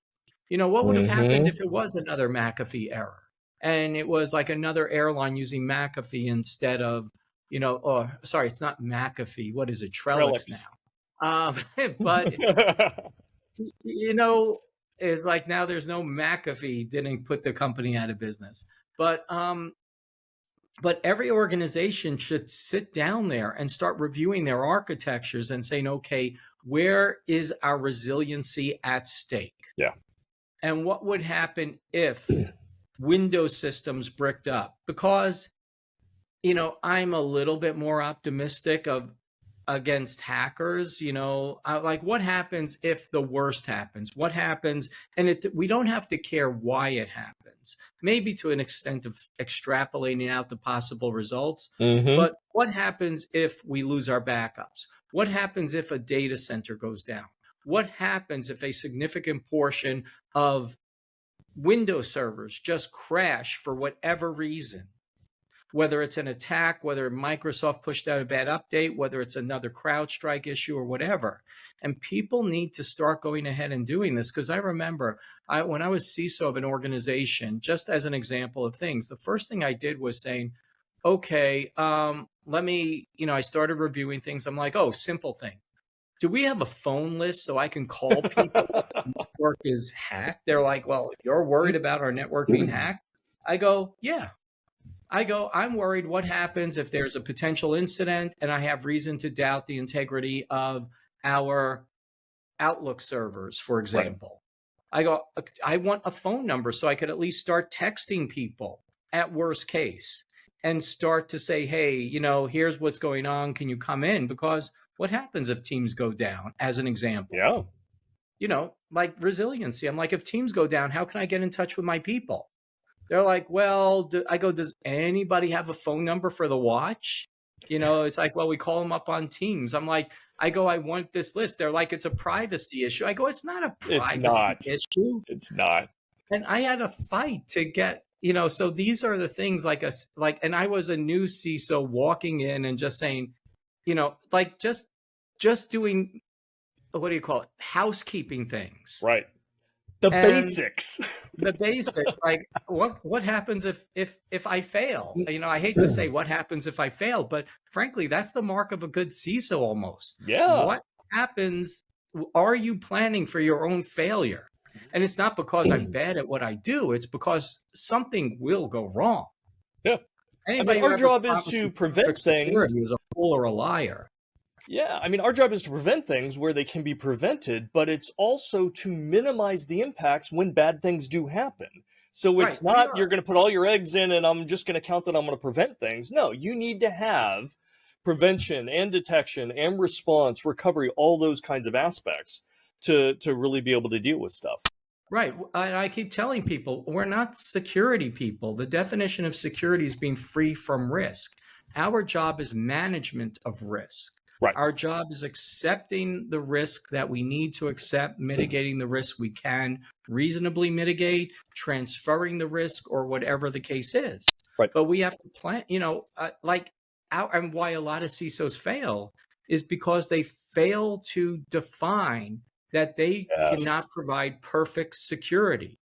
What would have happened Hmm. if it was another McAfee error and it was like another airline using McAfee instead of, oh, sorry, it's not McAfee. What is it? Trellix Trellix. now. But, you know, it's like now there's no McAfee, didn't put the company out of business. But every organization should sit down there and start reviewing their architectures and saying, okay, where is our resiliency at stake? Yeah. And what would happen if Windows systems bricked up? Because, I'm a little bit more optimistic against hackers. Like, what happens if the worst happens? What happens? And we don't have to care why it happens, maybe to an extent of extrapolating out the possible results. Hmm. But what happens if we lose our backups? What happens if a data center goes down? What happens if a significant portion of Windows servers just crash for whatever reason? Whether it's an attack, whether Microsoft pushed out a bad update, whether it's another CrowdStrike issue or whatever. And people need to start going ahead and doing this, because I remember when I was CISO of an organization, just as an example of things, the first thing I did was saying, okay, let me, I started reviewing things. I'm like, oh, simple thing. Do we have a phone list so I can call people if the network is hacked? They're like, well, you're worried about our network being hacked? I go, yeah. I'm worried what happens if there's a potential incident and I have reason to doubt the integrity of our Outlook servers, for Right. example. I go, I want a phone number so I could at least start texting people at worst case. and start to say, hey, here's what's going on. Can you come in? Because what happens if teams go down, as an example? Yeah. Like resiliency. I'm like, if teams go down, how can I get in touch with my people? They're like, well, I go, does anybody have a phone number for the watch? It's like, well, we call them up on Teams. I go, I want this list. They're like, it's a privacy issue. I go, it's not a It's privacy not. issue. It's not. And I had a fight to get, so these are the things and I was a new CISO walking in and just saying, like just doing, what do you call it? Housekeeping things. Right. The And basics. the basic, like what happens if I fail? I hate to say what happens if I fail, but frankly, that's the mark of a good CISO almost. Yeah. What happens? Are you planning for your own failure? And it's not because I'm bad at what I do, it's because something will go wrong. Yeah. Anybody who our ever job is promises to perfect prevent things. security is a fool or a liar. Yeah, our job is to prevent things where they can be prevented, but it's also to minimize the impacts when bad things do happen. So Right. it's not you're going to put all your eggs in and I'm just going to count that I'm going to prevent things. No, you need to have prevention and detection and response, recovery, all those kinds of aspects to really be able to deal with stuff. Right. I keep telling people we're not security people. The definition of security is being free from risk. Our job is management of risk. Right. Our job is accepting the risk that we need to accept, mitigating the risk we can reasonably mitigate, transferring the risk, or whatever the case is. Right. But we have to plan, and why a lot of CISOs fail is because they fail to define that they cannot provide perfect security.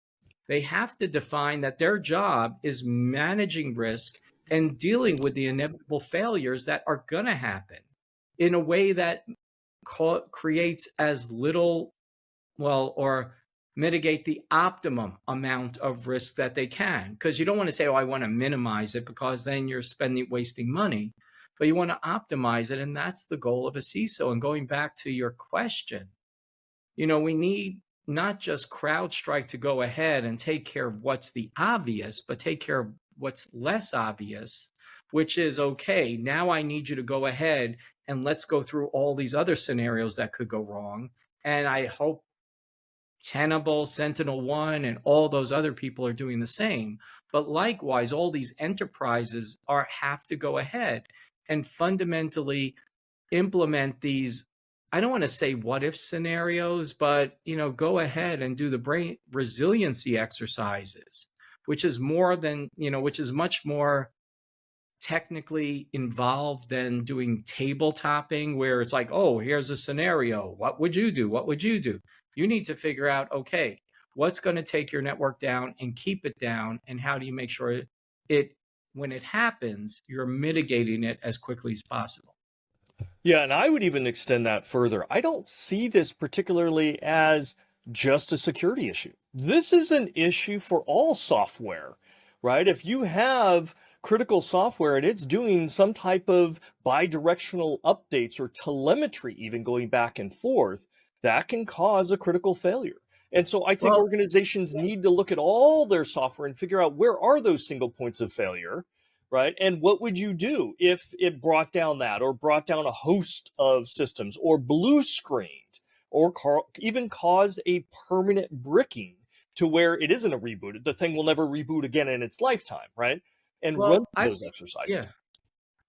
They have to define that their job is managing risk and dealing with the inevitable failures that are going to happen in a way that creates as little, or mitigate the optimum amount of risk that they can. Because you don't want to say, oh, I want to minimize it, because then you're wasting money. But you want to optimize it, and that's the goal of a CISO. And going back to your question, we need not just CrowdStrike to go ahead and take care of what's the obvious, but take care of what's less obvious, which is, okay, now I need you to go ahead and let's go through all these other scenarios that could go wrong. And I hope Tenable, SentinelOne, and all those other people are doing the same. But likewise, all these enterprises have to go ahead and fundamentally implement these, I don't want to say what if scenarios, but go ahead and do the brain resiliency exercises, which is much more technically involved than doing table topping, where it's like, oh, here's a scenario. What would you do? What would you do? You need to figure out, okay, what's going to take your network down and keep it down? And how do you make sure when it happens, you're mitigating it as quickly as possible? Yeah, and I would even extend that further. I don't see this particularly as just a security issue. This is an issue for all software, right? If you have critical software and it's doing some type of bidirectional updates or telemetry, even going back and forth, that can cause a critical failure. And so I think organizations need to look at all their software and figure out, where are those single points of failure? Right? And what would you do if it brought down that, or brought down a host of systems, or blue screened, or even caused a permanent bricking to where it isn't a reboot? The thing will never reboot again in its lifetime, right? And run those exercises. Yeah.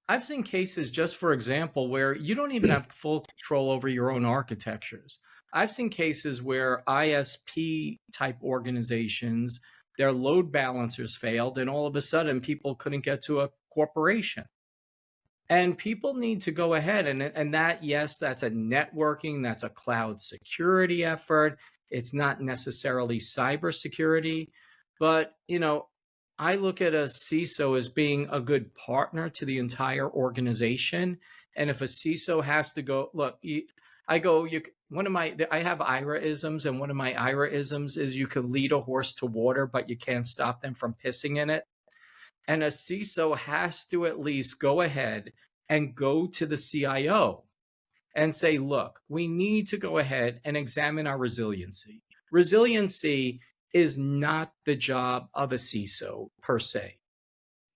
I've seen cases, just for example, where you don't even have full control over your own architectures. I've seen cases where ISP type organizations, their load balancers failed, and all of a sudden people couldn't get to a corporation. And people need to go ahead and that, yes, that's a networking, that's a cloud security effort. It's not necessarily cybersecurity, but I look at a CISO as being a good partner to the entire organization. And if a CISO has to go, look, I have Ira-isms, and one of my Ira-isms is you can lead a horse to water, but you can't stop them from pissing in it. And a CISO has to at least go ahead and go to the CIO and say, look, we need to go ahead and examine our resiliency. Resiliency is not the job of a CISO per se.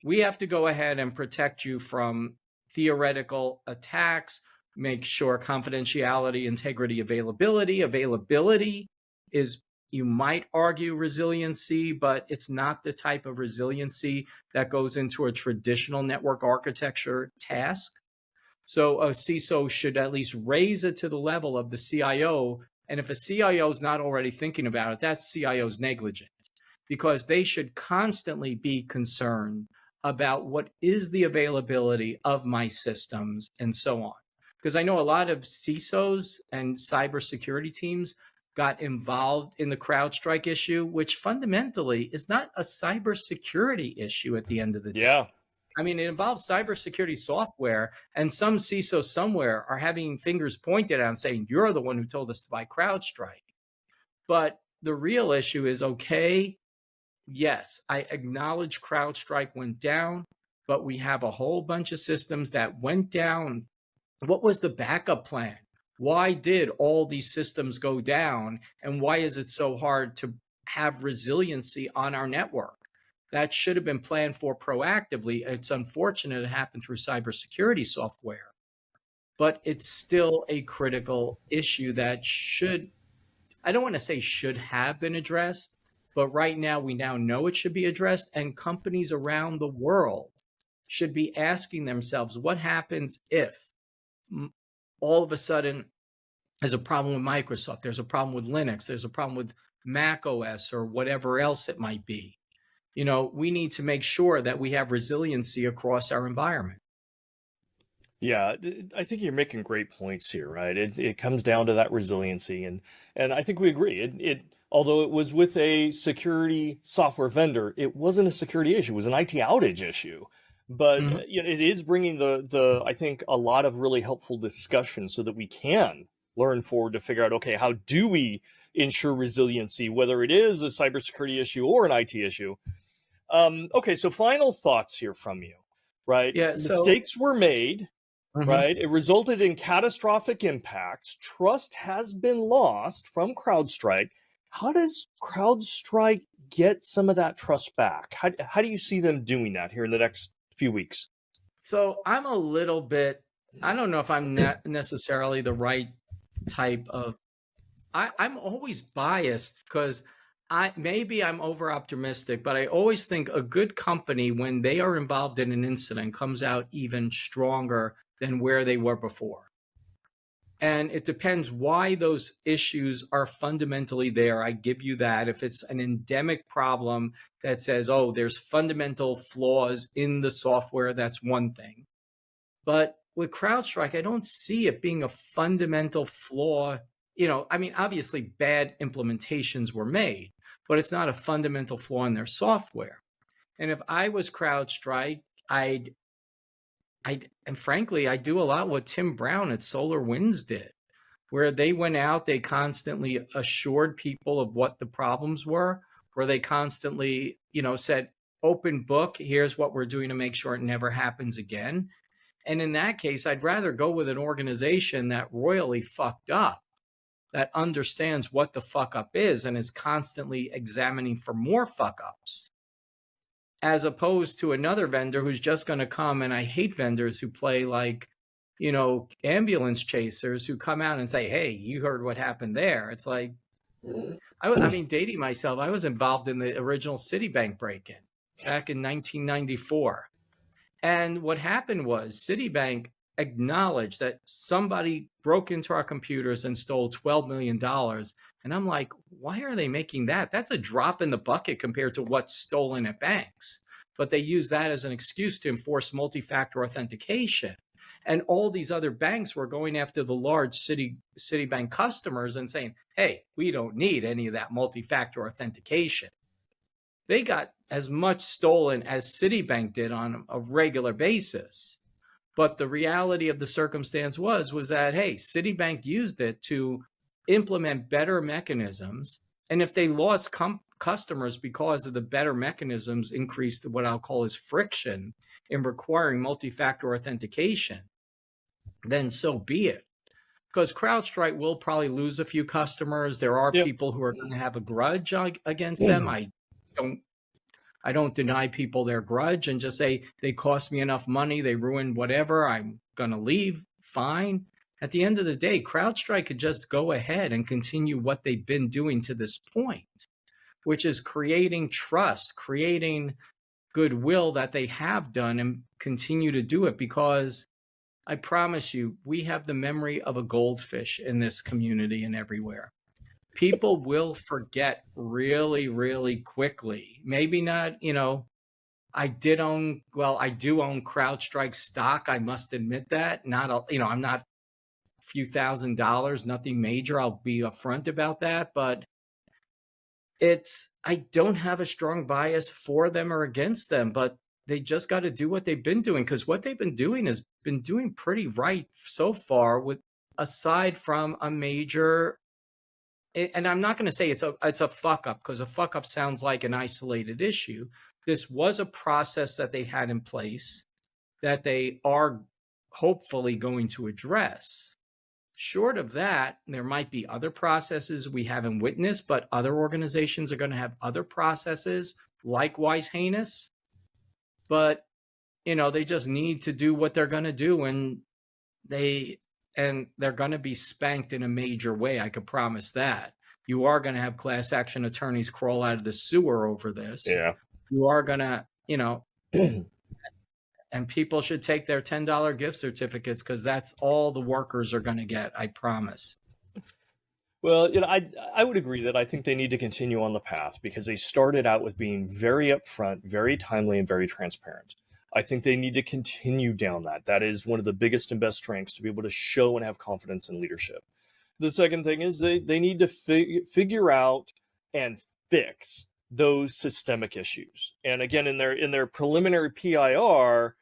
we have to go ahead and protect you from theoretical attacks, make sure confidentiality, integrity, availability is, you might argue, resiliency, but it's not the type of resiliency that goes into a traditional network architecture task. So a CISO should at least raise it to the level of the CIO. And if a CIO is not already thinking about it, that CIO's negligent, because they should constantly be concerned about what is the availability of my systems and so on. Because I know a lot of CISOs and cybersecurity teams got involved in the CrowdStrike issue, which fundamentally is not a cybersecurity issue at the end of the day. Yeah. I mean, it involves cybersecurity software, and some CISOs somewhere are having fingers pointed at them saying, you're the one who told us to buy CrowdStrike. But the real issue is, okay, yes, I acknowledge CrowdStrike went down, but we have a whole bunch of systems that went down. What was the backup plan? Why did all these systems go down? And why is it so hard to have resiliency on our network? That should have been planned for proactively. It's unfortunate it happened through cybersecurity software, but it's still a critical issue that should, I don't want to say should have been addressed, but right now we now know it should be addressed, and companies around the world should be asking themselves, what happens if all of a sudden there's a problem with Microsoft, there's a problem with Linux, there's a problem with Mac OS or whatever else it might be. You know, we need to make sure that we have resiliency across our environment. Yeah, I think you're making great points here, right? It comes down to that resiliency, and I think we agree. It although it was with a security software vendor, it wasn't a security issue; it was an IT outage issue. But Mhm. you know, it is bringing the I think a lot of really helpful discussion so that we can learn forward to figure out, okay, how do we ensure resiliency, whether it is a cybersecurity issue or an IT issue. Okay, so final thoughts here from you, right? Yeah, so Mistakes were made, mhm. right? It resulted in catastrophic impacts. Trust has been lost from CrowdStrike. How does CrowdStrike get some of that trust back? How do you see them doing that here in the next few weeks? So I'm a little bit, I don't know if I'm not necessarily the right type of, I'm always biased because maybe I'm over optimistic, but I always think a good company, when they are involved in an incident, comes out even stronger than where they were before. And it depends why those issues are fundamentally there. I give you that. If it's an endemic problem that says, oh, there's fundamental flaws in the software, that's one thing. But with CrowdStrike, I don't see it being a fundamental flaw. You know, I mean, obviously bad implementations were made, but it's not a fundamental flaw in their software. And if I was CrowdStrike, and frankly, I do a lot what Tim Brown at SolarWinds did, where they went out, they constantly assured people of what the problems were, where they constantly, you know, said, open book, here's what we're doing to make sure it never happens again. And in that case, I'd rather go with an organization that royally fucked up, that understands what the fuck up is and is constantly examining for more fuck ups, as opposed to another vendor who's just going to come. And I hate vendors who play like, you know, ambulance chasers who come out and say, hey, you heard what happened there. It's like, I mean, dating myself, I was involved in the original Citibank break-in back in 1994. And what happened was Citibank acknowledged that somebody broke into our computers and stole $12 million. And I'm like, why are they making that? That's a drop in the bucket compared to what's stolen at banks. But they use that as an excuse to enforce multi-factor authentication. And all these other banks were going after the large Citibank customers and saying, hey, we don't need any of that multi-factor authentication. They got as much stolen as Citibank did on a regular basis. But the reality of the circumstance was that, hey, Citibank used it to implement better mechanisms. And if they lost customers because of the better mechanisms, increased what I'll call as friction in requiring multi-factor authentication, then so be it. Because CrowdStrike will probably lose a few customers. There are Yep. people who are going to have a grudge against them. I don't I don't deny people their grudge and just say they cost me enough money, they ruined whatever, I'm going to leave. Fine. At the end of the day, CrowdStrike could just go ahead and continue what they've been doing to this point, which is creating trust, creating goodwill that they have done, and continue to do it, because I promise you, we have the memory of a goldfish in this community and everywhere. People will forget really, really quickly. Maybe not, I do own CrowdStrike stock. I must admit that. I'm not a few $1,000s, nothing major. I'll be upfront about that, but I don't have a strong bias for them or against them, but they just got to do what they've been doing, because what they've been doing has been doing pretty right so far, with aside from a major, and I'm not going to say it's a fuck up, because a fuck up sounds like an isolated issue. This was a process that they had in place that they are hopefully going to address. Short of that, there might be other processes we haven't witnessed, but other organizations are going to have other processes likewise heinous. But, they just need to do what they're going to do, and they're going to be spanked in a major way. I could promise that. You are going to have class action attorneys crawl out of the sewer over this. Yeah. You are going to, and people should take their $10 gift certificates, because that's all the workers are going to get. I promise. Well, I would agree that I think they need to continue on the path, because they started out with being very upfront, very timely, and very transparent. I think they need to continue down that. That is one of the biggest and best strengths, to be able to show and have confidence in leadership. The second thing is they need to figure out and fix those systemic issues. And again, in their preliminary PIR,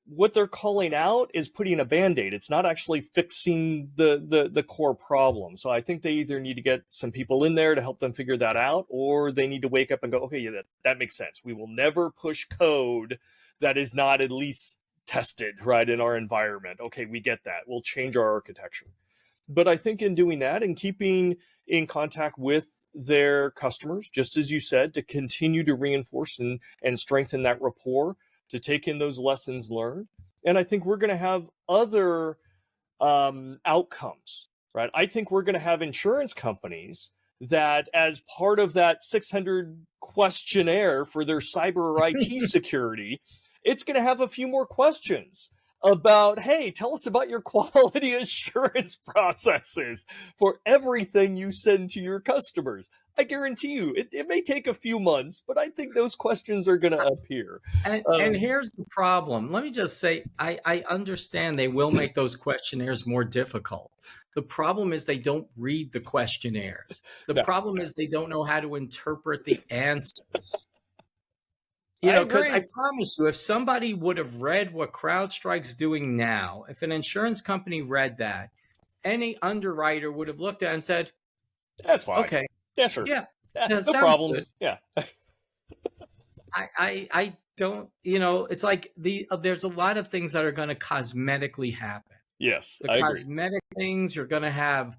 what they're calling out is putting a Band-Aid. It's not actually fixing the core problem. So I think they either need to get some people in there to help them figure that out, or they need to wake up and go, okay, yeah, that makes sense. We will never push code that is not at least tested, right, in our environment. Okay, we get that. We'll change our architecture. But I think in doing that and keeping in contact with their customers, just as you said, to continue to reinforce and strengthen that rapport, to take in those lessons learned. And I think we're going to have other outcomes, right? I think we're going to have insurance companies that, as part of that 600 questionnaire for their cyber or IT security, it's going to have a few more questions about, hey, tell us about your quality assurance processes for everything you send to your customers. I guarantee you, it may take a few months, but I think those questions are going to appear. And here's the problem. Let me just say, I understand they will make those questionnaires more difficult. The problem is they don't read the questionnaires. The problem is they don't know how to interpret the answers. Because I promise you, if somebody would have read what CrowdStrike's doing now, if an insurance company read that, any underwriter would have looked at it and said, that's fine. Okay. Yeah, sure. Yeah. No problem. Good. Yeah. I don't, it's like there's a lot of things that are going to cosmetically happen. Yes. The cosmetic things you're going to have,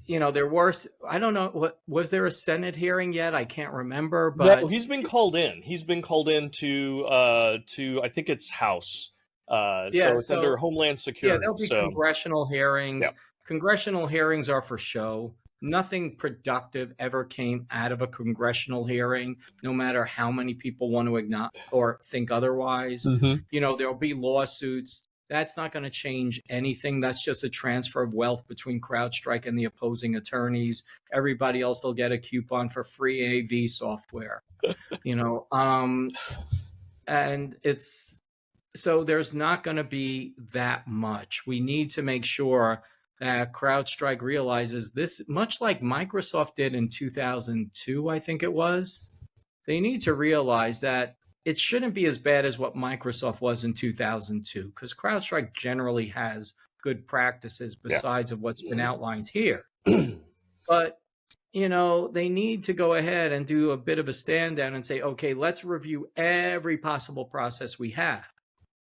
there were, I don't know, was there a Senate hearing yet? I can't remember, but no, he's been called in. He's been called in to I think it's House. So it's under Homeland Security. Yeah, there'll be congressional hearings. Yeah. Congressional hearings are for show. Nothing productive ever came out of a congressional hearing, no matter how many people want to acknowledge or think otherwise. Mm-hmm. There'll be lawsuits. That's not going to change anything. That's just a transfer of wealth between CrowdStrike and the opposing attorneys. Everybody else will get a coupon for free AV software, and it's, so there's not going to be that much. We need to make sure that CrowdStrike realizes this, much like Microsoft did in 2002, I think it was. They need to realize that it shouldn't be as bad as what Microsoft was in 2002, because CrowdStrike generally has good practices besides of what's been outlined here. But, they need to go ahead and do a bit of a stand down and say, okay, let's review every possible process we have.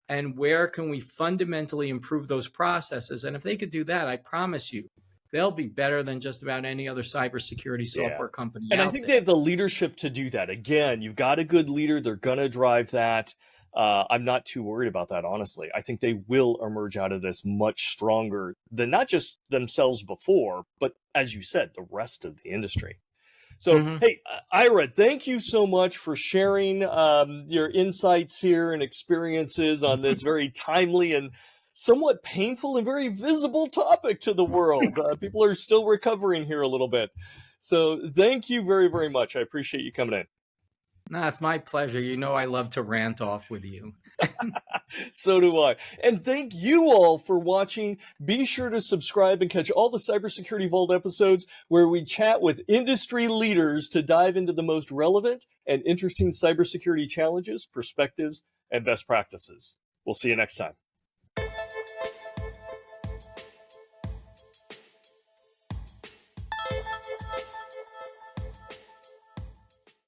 And where can we fundamentally improve those processes? And if they could do that, I promise you, they'll be better than just about any other cybersecurity Yeah. software company And I out think they there. have the leadership to do that. Again, you've got a good leader. They're going to drive that. I'm not too worried about that, honestly. I think they will emerge out of this much stronger than not just themselves before, but as you said, the rest of the industry. So, Mhm. hey, Ira, thank you so much for sharing your insights here and experiences on this very timely and somewhat painful and very visible topic to the world. People are still recovering here a little bit. So, thank you very, very much. I appreciate you coming in. No, it's my pleasure. You know I love to rant off with you. So do I. And thank you all for watching. Be sure to subscribe and catch all the Cybersecurity Vault episodes where we chat with industry leaders to dive into the most relevant and interesting cybersecurity challenges, perspectives, and best practices. We'll see you next time.